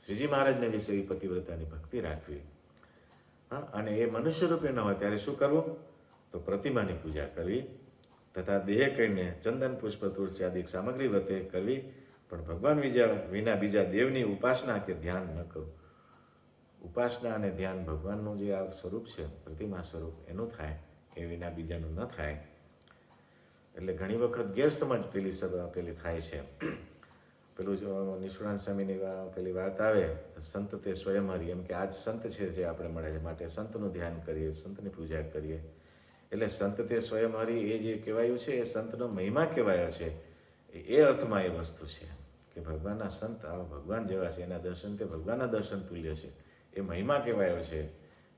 શ્રીજી મહારાજને વિશે એ પતિવ્રતાની ભક્તિ રાખવી. હા, અને એ મનુષ્ય રૂપે ન હોય ત્યારે શું કરવું? તો પ્રતિમાની પૂજા કરવી તથા દેહ કરીને ચંદન, પુષ્પ, તુલસી આદિ સામગ્રી વતે કરવી. પણ ભગવાન વિના બીજા દેવની ઉપાસના કે ધ્યાન ન કરવું. ઉપાસના અને ધ્યાન ભગવાનનું જે આ સ્વરૂપ છે, પ્રતિમા સ્વરૂપ, એનું થાય, એ વિના બીજાનું ન થાય. એટલે ઘણી વખત ગેરસમજ પેલી થાય છે. પેલું જો નિષ્ણાંત સ્વામીની પેલી વાત આવે, સંત તે સ્વયં હરિ, એમ કે આજ સંત છે જે આપણે મળે છે માટે સંતનું ધ્યાન કરીએ, સંતની પૂજા કરીએ. એટલે સંત તે સ્વયં હરિ એ જે કહેવાયું છે એ સંતનો મહિમા કહેવાયો છે. એ અર્થમાં એ વસ્તુ છે કે ભગવાનના સંત ભગવાન જેવા છે, એના દર્શન તે ભગવાનના દર્શન તુલ્ય છે, એ મહિમા કહેવાયો છે.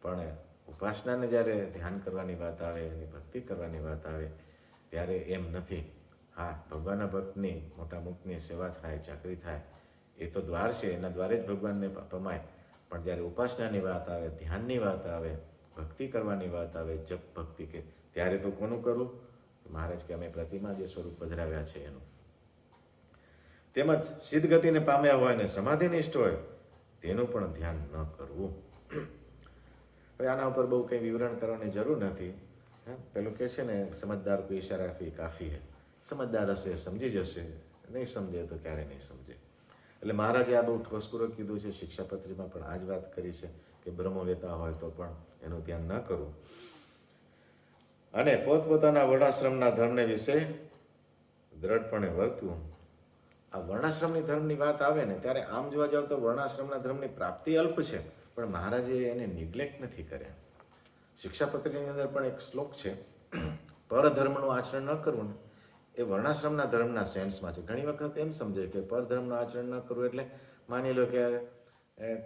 પણ ઉપાસનાને જ્યારે ધ્યાન કરવાની વાત આવે, એની ભક્તિ કરવાની વાત આવે ત્યારે એમ નથી. હા, ભગવાનના ભક્તની મોટા મુક્તની સેવા થાય, ચાકરી થાય, એ તો દ્વાર છે, એના દ્વારે જ ભગવાનને પમાય. પણ જ્યારે ઉપાસનાની વાત આવે, ધ્યાનની વાત આવે, ભક્તિ કરવાની વાત આવે, જપ ભક્તિ કે, ત્યારે તો કોનું કરવું? મહારાજ કે અમે પ્રતિમા જે સ્વરૂપ પધરાવ્યા છે એનું. તેમજ સિદ્ધ ગતિને પામ્યા હોય અને સમાધિનિષ્ઠ હોય તેનું પણ ધ્યાન ન કરવું. હવે આના ઉપર બહુ કંઈ વિવરણ કરવાની જરૂર નથી. પેલું કે છે ને, સમજદાર કો ઈશારા ફી કાફી હે. સમજદાર હશે સમજી જશે, નહીં સમજે તો ક્યારે નહીં સમજે. એટલે મહારાજે આ બહુ ઠોસપૂર્વક કીધું છે. શિક્ષાપત્રીમાં પણ આ જ વાત કરી છે કે બ્રહ્મવેતા હોય તો પણ એનું ધ્યાન ન કરવું. અને પોતપોતાના વર્ણાશ્રમના ધર્મને વિશે દ્રઢપણે વર્તવું. આ વર્ણાશ્રમની ધર્મની વાત આવે ને ત્યારે આમ જોવા જાવ તો વર્ણાશ્રમના ધર્મની પ્રાપ્તિ અલ્પ છે, પણ મહારાજે એને નિગ્લેક્ટ નથી કર્યા. શિક્ષાપત્રીની અંદર પણ એક શ્લોક છે, પરધર્મનું આચરણ ન કરવું ને એ વર્ણાશ્રમના ધર્મના સેન્સમાં છે. ઘણી વખત એમ સમજે કે પરધર્મનું આચરણ ન કરવું એટલે માની લો કે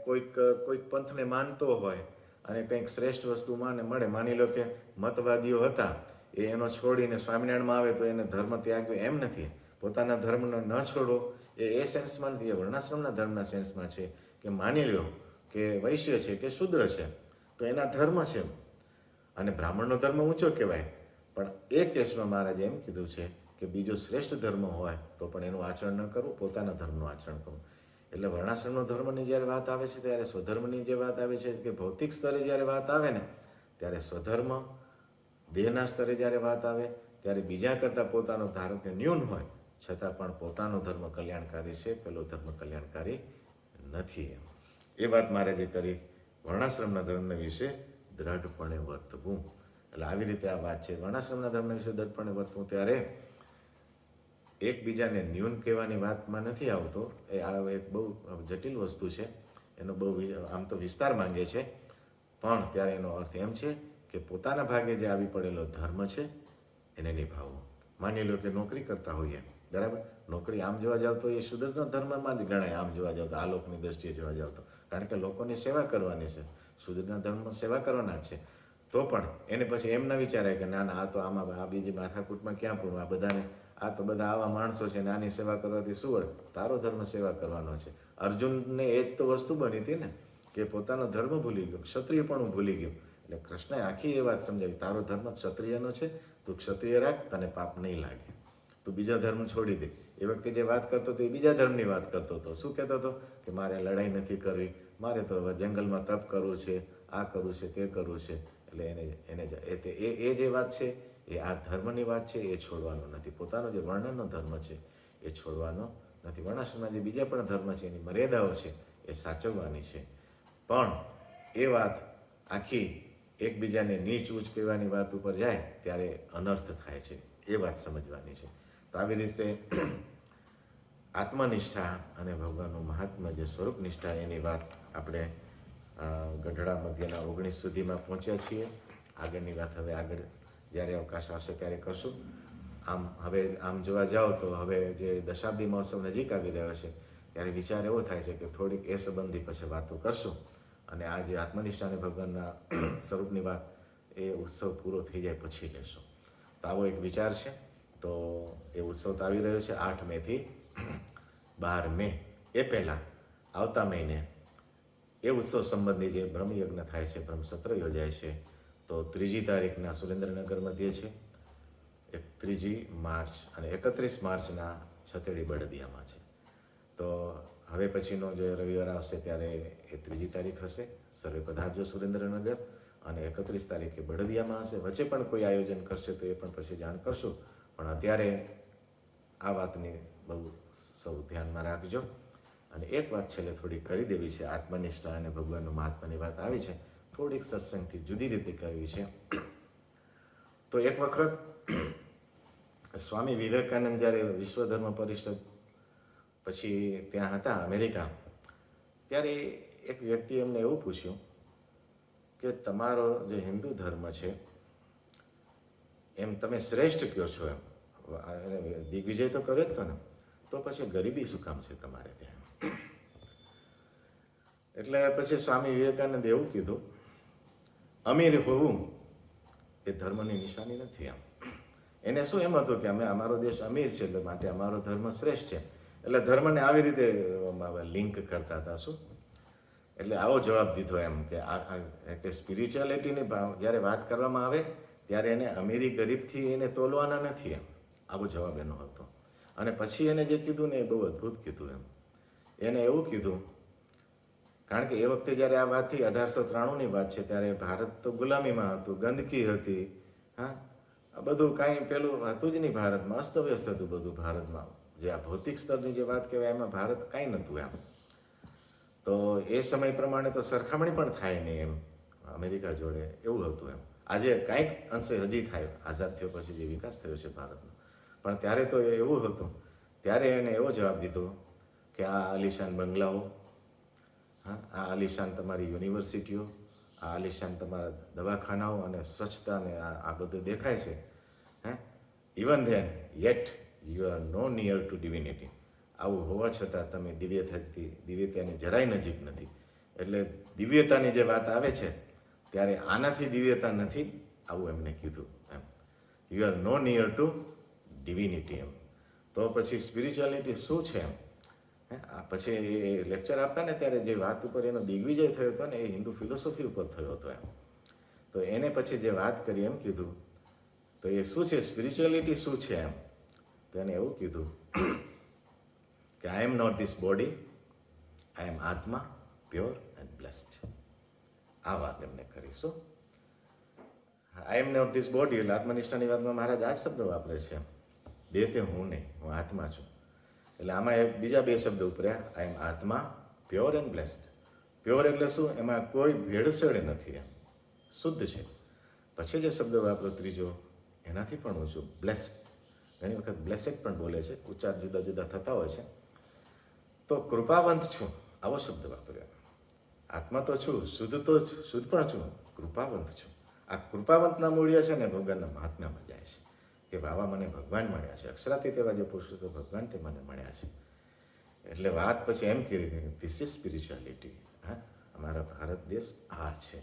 કોઈક પંથને માનતો હોય અને કંઈક શ્રેષ્ઠ વસ્તુ મળે. માની લો કે મતવાદીઓ હતા, એનો છોડીને સ્વામિનારાયણમાં આવે તો એને ધર્મ ત્યાગ્યો, એમ નથી. પોતાના ધર્મનો ન છોડો એ સેન્સમાં નથી, એ વર્ણાશ્રમના ધર્મના સેન્સમાં છે. કે માની લો કે વૈશ્ય છે કે શૂદ્ર છે તો એના ધર્મ છે, અને બ્રાહ્મણનો ધર્મ ઊંચો કહેવાય. પણ એ કેસમાં મહારાજે એમ કીધું છે કે બીજો શ્રેષ્ઠ ધર્મ હોય તો પણ એનું આચરણ ન કરવું, પોતાના ધર્મનું આચરણ કરવું. એટલે વર્ણાશ્રમનો ધર્મની જ્યારે વાત આવે છે ત્યારે સ્વધર્મની જે વાત આવે છે કે ભૌતિક સ્તરે જ્યારે વાત આવે ને ત્યારે સ્વધર્મ, દેહના સ્તરે જ્યારે વાત આવે ત્યારે બીજા કરતાં પોતાનો ધારો કે ન્યૂન હોય છતાં પણ પોતાનો ધર્મ કલ્યાણકારી છે, પેલો ધર્મ કલ્યાણકારી નથી. એ વાત મહારાજે કરી. વર્ણાશ્રમના ધર્મ વિશે દ્રઢપણે વર્તવું. એટલે આવી રીતે આ વાત છે. વર્ણાશ્રમના ધર્મ વિશે દ્રઢપણે વર્તવું ત્યારે એકબીજાને ન્યૂન કહેવાની વાતમાં નથી આવતો. એ આ એક બહુ જટિલ વસ્તુ છે, એનો બહુ આમ તો વિસ્તાર માંગે છે. પણ ત્યારે એનો અર્થ એમ છે કે પોતાના ભાગે જે આવી પડેલો ધર્મ છે એને નિભાવવો. માની લો કે નોકરી કરતા હોઈએ, બરાબર. નોકરી આમ જોવા જાવ તો એ શુદ્ધનો ધર્મમાં જ ગણાય, આમ જોવા જાવ તો, આ લોકની દ્રષ્ટિએ જોવા જાવ તો, કારણ કે લોકોની સેવા કરવાની છે, શુદ્ધના ધર્મમાં સેવા કરવાના જ છે. તો પણ એને પછી એમ ન વિચારે કે ના ના, આ તો આમાં આ બીજી માથાકૂટમાં ક્યાં પૂરું, આ બધાને, આ તો બધા આવા માણસો છે ને આની સેવા કરવાથી શું વળે, તારો ધર્મ સેવા કરવાનો છે. અર્જુનને એ જ તો વસ્તુ બની હતી ને, કે પોતાનો ધર્મ ભૂલી ગયો, ક્ષત્રિયપણું ભૂલી ગયો. એટલે કૃષ્ણએ આખી એ વાત સમજાવી, તારો ધર્મ ક્ષત્રિયનો છે, તું ક્ષત્રિય રાખ, તને પાપ નહીં લાગે, તું બીજા ધર્મ છોડી દે. એ વખતે જે વાત કરતો હતો એ બીજા ધર્મની વાત કરતો હતો. શું કહેતો હતો કે મારે લડાઈ નથી કરવી, મારે તો હવે જંગલમાં તપ કરવું છે, આ કરવું છે, તે કરવું છે. એટલે એ જે વાત છે એ આ ધર્મની વાત છે, એ છોડવાનો નથી. પોતાનો જે વર્ણનનો ધર્મ છે એ છોડવાનો નથી. વર્ણાશ્રમમાં જે બીજા પણ ધર્મ છે એની મર્યાદાઓ છે એ સાચવવાની છે. પણ એ વાત આખી એકબીજાને નીચ ઊંચ કહેવાની વાત ઉપર જાય ત્યારે અનર્થ થાય છે, એ વાત સમજવાની છે. તો આવી રીતે આત્મનિષ્ઠા અને ભગવાનનું મહાત્મા જે સ્વરૂપ નિષ્ઠા, એની વાત આપણે ગઢડા મધ્યના 19 સુધીમાં પહોંચ્યા છીએ. આગળની વાત હવે આગળ જ્યારે અવકાશ આવશે ત્યારે કરશું. આમ જોવા જાઓ તો હવે જે દશાબ્દી મહોત્સવ નજીક આવી રહ્યો છે ત્યારે વિચાર એવો થાય છે કે થોડીક એ સંબંધી પછી વાતો કરશું, અને આ જે આત્મનિષ્ઠા અને ભગવાનના સ્વરૂપની વાત એ ઉત્સવ પૂરો થઈ જાય પછી લેશું. તો આવો એક વિચાર છે. તો એ ઉત્સવ તો આવી રહ્યો છે 8 મેથી 12 મે. એ પહેલાં આવતા મહિને એ ઉત્સવ સંબંધી જે બ્રહ્મયજ્ઞ થાય છે, બ્રહ્મસત્ર યોજાય છે, તો 3જી તારીખના સુરેન્દ્રનગર મધ્યે છે, 3જી માર્ચ અને 31 માર્ચના છતેડી બળદિયામાં છે. તો હવે પછીનો જે રવિવાર આવશે ત્યારે એ 3જી તારીખ હશે. સર્વે પધારજો સુરેન્દ્રનગર. અને 31 તારીખે બળદિયામાં હશે. વચ્ચે પણ કોઈ આયોજન કરશે તો એ પણ પછી જાણ કરશું. પણ અત્યારે આ વાતની બહુ સૌ ધ્યાનમાં રાખજો. અને એક વાત છેલ્લે થોડી કરી દેવી છે. આત્મનિષ્ઠા અને ભગવાનનું મહાત્માની વાત આવી છે, થોડીક સત્સંગથી જુદી રીતે કરવી છે. તો એક વખત સ્વામી વિવેકાનંદ જ્યારે વિશ્વ ધર્મ પરિષદ પછી ત્યાં હતા અમેરિકા, ત્યારે એક વ્યક્તિએ એમને એવું પૂછ્યું કે તમારો જે હિન્દુ ધર્મ છે એમ તમે શ્રેષ્ઠ કયો છો, એમ દિગ્વિજય તો કર્યો જ તો ને, તો પછી ગરીબી શું કામ છે તમારે ત્યાં? એટલે પછી સ્વામી વિવેકાનંદ એવું કીધું, અમીર હોવું એ ધર્મની નિશાની નથી. આમ એને શું એમ હતું કે અમારો દેશ અમીર છે એટલે માટે અમારો ધર્મ શ્રેષ્ઠ છે. એટલે ધર્મને આવી રીતે લિંક કરતા હતા. શું એટલે આવો જવાબ દીધો એમ કે સ્પિરિચ્યુઆલિટીની જ્યારે વાત કરવામાં આવે ત્યારે એને અમીરી ગરીબથી એને તોલવાના નથી, એમ આવો જવાબ એનો હતો. અને પછી એને જે કીધું ને એ બહુ અદ્ભુત કીધું. એને એવું કીધું, કારણ કે એ વખતે જ્યારે આ વાત થઈ 1893ની વાત છે, ત્યારે ભારત તો ગુલામીમાં હતું, ગંદકી હતી, હા, આ બધું કાંઈ પેલું હતું જ નહીં ભારતમાં, અસ્તવ્યસ્ત હતું બધું ભારતમાં. જે આ ભૌતિક સ્તરની જે વાત કહેવાય એમાં ભારત કાંઈ નહોતું એમ. તો એ સમય પ્રમાણે તો સરખામણી પણ થાય નહીં એમ અમેરિકા જોડે, એવું હતું એમ. આજે કાંઈક અંશે હજી થાય, આઝાદ થયો પછી જે વિકાસ થયો છે ભારતનો, પણ ત્યારે તો એવું હતું. ત્યારે એને એવો જવાબ દીધો કે આ આલિશાન બંગલાઓ, હા, આ આલિશાન તમારી યુનિવર્સિટીઓ, આ આલિશાન તમારા દવાખાનાઓ અને સ્વચ્છતા ને આ બધું દેખાય છે, હે, even then yet you are no near to divinity. આવું હોવા છતાં તમે દિવ્યતાની જરાય નજીક નથી. એટલે દિવ્યતાની જે વાત આવે છે ત્યારે આનાથી દિવ્યતા નથી, આવું એમને કીધું એમ. You are no near to divinity એમ. તો પછી સ્પિરિચ્યુઆલિટી શું છે એમ, પછી એ લેક્ચર આપતા ને ત્યારે જે વાત ઉપર એનો દિગ્વિજય થયો હતો ને એ હિન્દુ ફિલોસોફી ઉપર થયો હતો એમ. તો એને પછી જે વાત કરી એમ કીધું, તો એ શું છે, સ્પિરિચ્યુઆલિટી શું છે એમ. તો એને એવું કીધું કે આઈ એમ નોટ ધીસ બોડી, આઈ એમ આત્મા, પ્યોર એન્ડ બ્લેસ્ડ. આ વાત એમને કરીશું. આઈ એમ નોટ ધીસ બોડી એટલે આત્મનિષ્ઠાની વાતમાં મહારાજ આ જ શબ્દ વાપરે છે, દેહ તે હું નહીં, હું આત્મા છું. એટલે આમાં બીજા 2 શબ્દ ઉપર્યા, આઈ એમ આત્મા, પ્યોર એન્ડ બ્લેસ્ડ. પ્યોર એટલે શું, એમાં કોઈ ભેળસેળ નથી, એમ શુદ્ધ છે. પછી જે શબ્દ વાપરો ત્રીજો, એનાથી પણ ઊંચું, બ્લેસ્ડ. ઘણી વખત બ્લેસેડ પણ બોલે છે, ઉચ્ચાર જુદા જુદા થતા હોય છે. તો કૃપાવંત છું, આવો શબ્દ વાપર્યો. આત્મા તો છું, શુદ્ધ પણ છું, કૃપાવંત છું. આ કૃપાવંતના મૂળિયા છે ને ભગવાનના મહાત્મ્યમાં જાય છે, કે વાવા મને ભગવાન મળ્યા છે, અક્ષરાતીત એવા જે પુરુષો તો ભગવાન તે મને મળ્યા છે. એટલે વાત પછી એમ કરી હતી, ધીસ ઇઝ સ્પિરિચ્યુઆલિટી. હા, અમારા ભારત દેશ આ છે.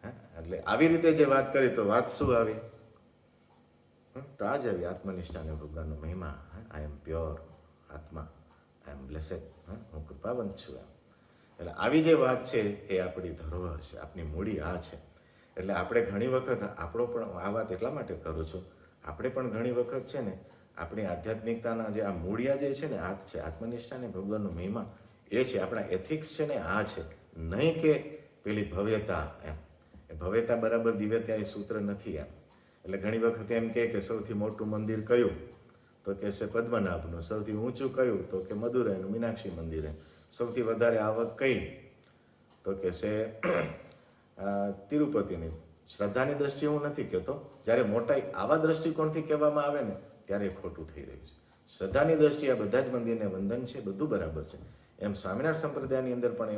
હા, એટલે આવી રીતે જે વાત કરી તો વાત શું આવી? તો આ જ આવી આત્મનિષ્ઠા અને ભગવાનનો મહિમા. આઈ એમ પ્યોર આત્મા, આઈ એમ બ્લેસેડ, હું કૃપાવંત છું એમ. એટલે આવી જે વાત છે એ આપણી ધરોહર છે, આપણી મૂડી આ છે. એટલે આપણે ઘણી વખત આપણો પણ આ વાત એટલા માટે કરું છું, આપણે પણ ઘણી વખત છે ને આપણી આધ્યાત્મિકતાના જે આ મૂળિયા જે છે ને આ છે આત્મનિષ્ઠા અને ભગવાનનો મહિમા એ છે. આપણા એથિક્સ છે ને આ છે, નહીં કે પેલી ભવ્યતા એમ. એ ભવ્યતા બરાબર દિવ્યતા એ સૂત્ર નથી એમ. એટલે ઘણી વખત એમ કે સૌથી મોટું મંદિર કયું? તો કે છે પદ્મનાભનું. સૌથી ઊંચું કયું? તો કે મદુરાઈનું મીનાક્ષી મંદિર. સૌથી વધારે આવક કઈ? તો કે છે તિરુપતિની. શ્રદ્ધાની દ્રષ્ટિએ હું નથી કહેતો, જ્યારે મોટાઈ આવા દ્રષ્ટિકોણથી કહેવામાં આવે ને ત્યારે ખોટું થઈ રહ્યું છે. શ્રદ્ધાની દ્રષ્ટિએ આ બધા જ મંદિરને વંદન છે, બધું બરાબર છે. એમ સ્વામિનારાયણ સંપ્રદાયની અંદર પણ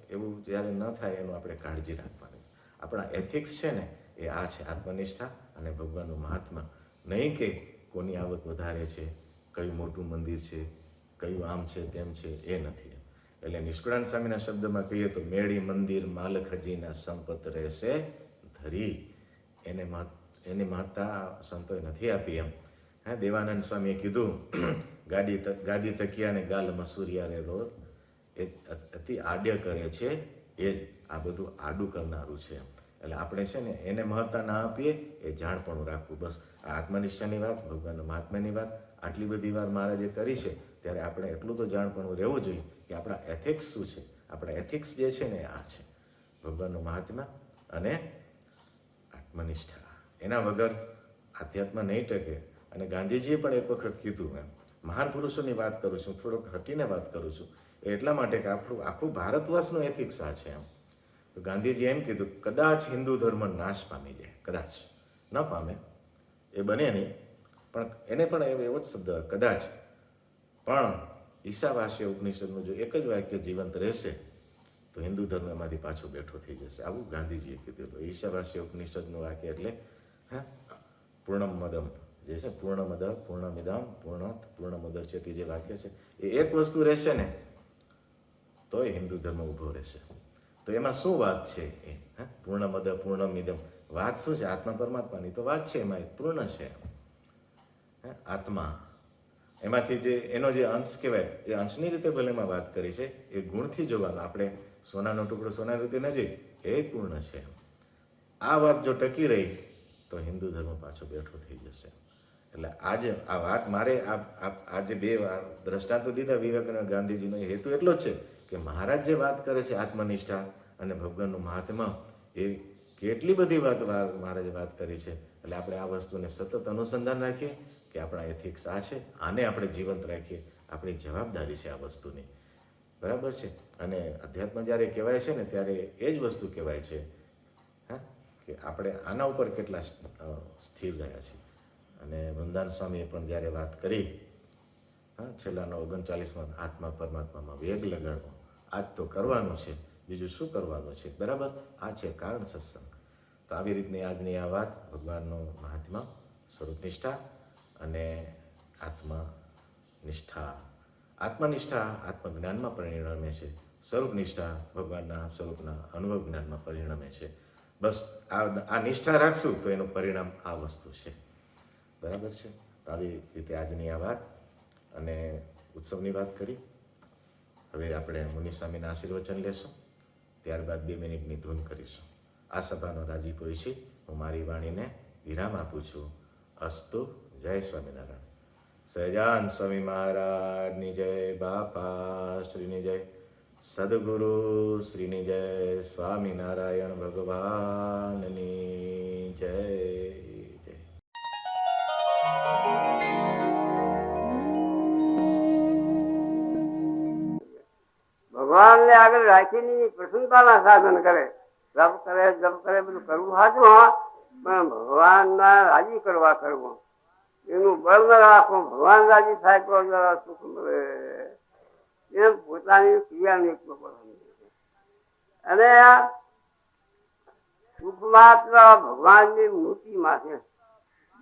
એવું જ્યારે ન થાય એનું આપણે કાળજી રાખવાની. આપણા એથિક્સ છે ને એ આ છે, આત્મનિષ્ઠા અને ભગવાનનું મહાત્મા. નહીં કે કોની આવક વધારે છે, કયું મોટું મંદિર છે, કયું આમ છે તેમ છે, એ નથી. એટલે નિષ્કુળાનંદ સ્વામીના શબ્દમાં કહીએ તો મેળી મંદિર માલ ખજીના સંપત રહેશે ધરી. એની મહત્તા સંતોએ નથી આપી એમ. હા, દેવાનંદ સ્વામીએ કીધું ગાદી તકિયા ને ગાલ મસૂરિયા રે રોડ એ અતિ આડ્ય કરે છે, એ જ આ બધું આડું કરનારું છે. એટલે આપણે છે ને એને મહત્તા ના આપીએ, એ જાણપણું રાખવું. બસ આ આત્મનિષ્ઠાની વાત, ભગવાનના મહાત્માની વાત આટલી બધી વાર મહારાજે કરી છે, ત્યારે આપણે એટલું તો જાણપણું રહેવું જોઈએ કે આપણા એથિક્સ શું છે. આપણા એથિક્સ જે છે ને આ છે ભગવાનનું મહાત્મા અને આત્મનિષ્ઠા. એના વગર આધ્યાત્મ નહીં ટકે. અને ગાંધીજીએ પણ એક વખત કીધું એમ. મહાન પુરુષોની વાત કરું છું, થોડોક હટીને વાત કરું છું, એટલા માટે કે આપણું આખું ભારતવર્ષનું એથિક્સ આ છે એમ. તો ગાંધીજીએ એમ કીધું, કદાચ હિન્દુ ધર્મ નાશ પામી જાય, કદાચ ન પામે, એ બને નહીં, પણ એને પણ એવો જ શબ્દ કદાચ, પણ ઈશાવાસ્ય ઉપનિષદનું જો એક જ વાક્ય જીવંત રહેશે તો હિન્દુ ધર્મ એમાંથી પાછો બેઠો થઈ જશે. આવું ગાંધીજીએ કીધેલું. ઈશાવાસ્ય ઉપનિષદનું વાક્ય એટલે પૂર્ણમદમ જે છે, પૂર્ણમદ પૂર્ણમિદમ પૂર્ણમુદચ્યતે જે વાક્ય છે એ એક વસ્તુ રહેશે ને તો એ હિન્દુ ધર્મ ઊભો રહેશે. તો એમાં શું વાત છે? એ પૂર્ણમદ પૂર્ણમિદમ વાત શું છે? આત્મા પરમાત્માની તો વાત છે, એમાં એક પૂર્ણ છે આત્મા. એમાંથી જે એનો જે અંશ કહેવાય એ અંશની રીતે ભલે એમાં વાત કરી છે, એ ગુણથી જોવાનો. આપણે સોનાનો ટુકડો સોનાની રીતે ન જોઈ, એ પૂર્ણ છે. આ વાત જો ટકી રહી તો હિન્દુ ધર્મ પાછો બેઠો થઈ જશે. એટલે આજે આ વાત મારે આજે બે દ્રષ્ટાંતો દીધા વિવેકાનંદ ગાંધીજીનો હેતુ એટલો જ છે કે મહારાજ જે વાત કરે છે આત્મનિષ્ઠા અને ભગવાનનું મહાત્મા, એ કેટલી બધી વાત મહારાજે વાત કરી છે. એટલે આપણે આ વસ્તુને સતત અનુસંધાન રાખીએ કે આપણા એથિક્સ આ છે, આને આપણે જીવંત રાખીએ. આપણી જવાબદારી છે આ વસ્તુની, બરાબર છે. અને અધ્યાત્મ જ્યારે કહેવાય છે ને ત્યારે એ જ વસ્તુ કહેવાય છે કે આપણે આના ઉપર કેટલા સ્થિર રહ્યા છીએ. અને વૃંદાન સ્વામીએ પણ જ્યારે વાત કરી છેલ્લાનો 39માં આત્મા પરમાત્મામાં વેગ લગાડવો, આજ તો કરવાનું છે, બીજું શું કરવાનું છે, બરાબર. આ છે કારણ સત્સંગ. તો આવી રીતની આજની આ વાત ભગવાનનો મહાત્મા, સ્વરૂપનિષ્ઠા અને આત્મનિષ્ઠા. આત્મનિષ્ઠા આત્મજ્ઞાનમાં પરિણમે છે, સ્વરૂપનિષ્ઠા ભગવાનના સ્વરૂપના અનુભવ જ્ઞાનમાં પરિણમે છે. બસ આ નિષ્ઠા રાખશું તો એનું પરિણામ આ વસ્તુ છે, બરાબર છે. તો આવી રીતે આજની આ વાત અને ઉત્સવની વાત કરી. હવે આપણે મુનિ સ્વામીના આશીર્વચન લેશું, ત્યારબાદ 2 મિનિટની ધૂન કરીશું. આ સભાનો રાજીપો ઈચ્છી હું મારી વાણીને વિરામ આપું છું. અસ્તુ. જય સ્વામિનારાયણ. સહજાન સ્વામી મહારાજની જય, બાપા શ્રીની જય, સદગુરુ શ્રીની જય, સ્વામિનારાયણ ભગવાનની જય. ભગવાનને આગળ રાખીને પ્રસન્નતાના સાધન કરે, જપ કરે બધું કરવું સાચું, હા, પણ ભગવાનના રાજી કરવા કરવું, એનું બળ ન રાખવું. ભગવાન રાજી થાય તો જરા સુખ મળે, એમ પોતાની ક્રિયાને અને સુખ માત્ર ભગવાનની મૂર્તિમાં છે,